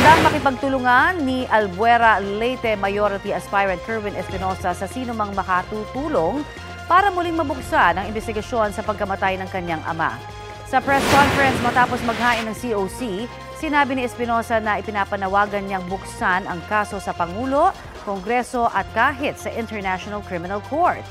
Handang makipagtulungan ni Albuera Leyte Mayoralty Aspirant Kerwin Espinosa sa sinumang makatutulong para muling mabuksan ang investigasyon sa pagkamatay ng kanyang ama. Sa press conference matapos maghain ng COC, sinabi ni Espinosa na ipinapanawagan niyang buksan ang kaso sa Pangulo, Kongreso at kahit sa International Criminal Court.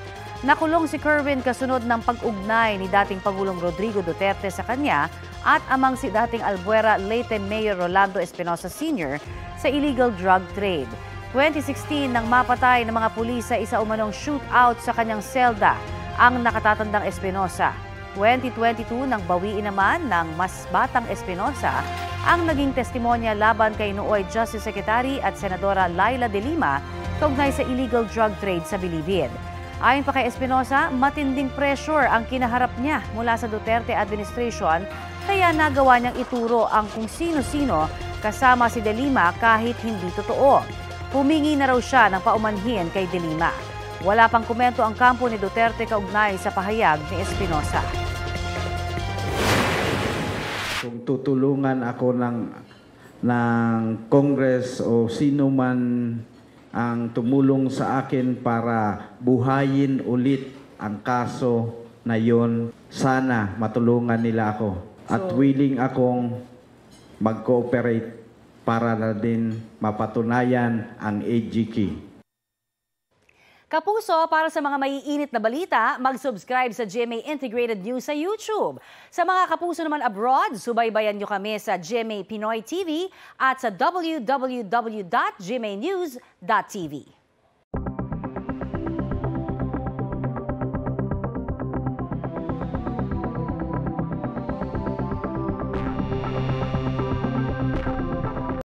Nakulong si Kerwin kasunod ng pag-ugnay ni dating Pangulong Rodrigo Duterte sa kanya at amang si dating Albuera Leyte Mayor Rolando Espinosa Sr. sa illegal drug trade. 2016 nang mapatay ng mga pulis sa isa umanong shootout sa kanyang selda ang nakatatandang Espinosa. 2022 nang bawiin naman ng mas batang Espinosa ang naging testimonya laban kay nooy Justice Secretary at Senadora Laila de Lima kaugnay sa illegal drug trade sa Bilibid. Ayon pa kay Espinosa, matinding pressure ang kinaharap niya mula sa Duterte administration kaya nagawa niyang ituro ang kung sino-sino kasama si de Lima kahit hindi totoo. Humingi na raw siya ng paumanhin kay de Lima. Wala pang komento ang kampo ni Duterte kaugnay sa pahayag ni Espinosa. Kung tutulungan ako ng Congress o sino man ang tumulong sa akin para buhayin ulit ang kaso na yon, sana matulungan nila ako. At willing akong mag-cooperate para na din mapatunayan ang AGK. Kapuso, para sa mga maiinit na balita, mag-subscribe sa GMA Integrated News sa YouTube. Sa mga kapuso naman abroad, subaybayan nyo kami sa GMA Pinoy TV at sa www.gmanews.tv.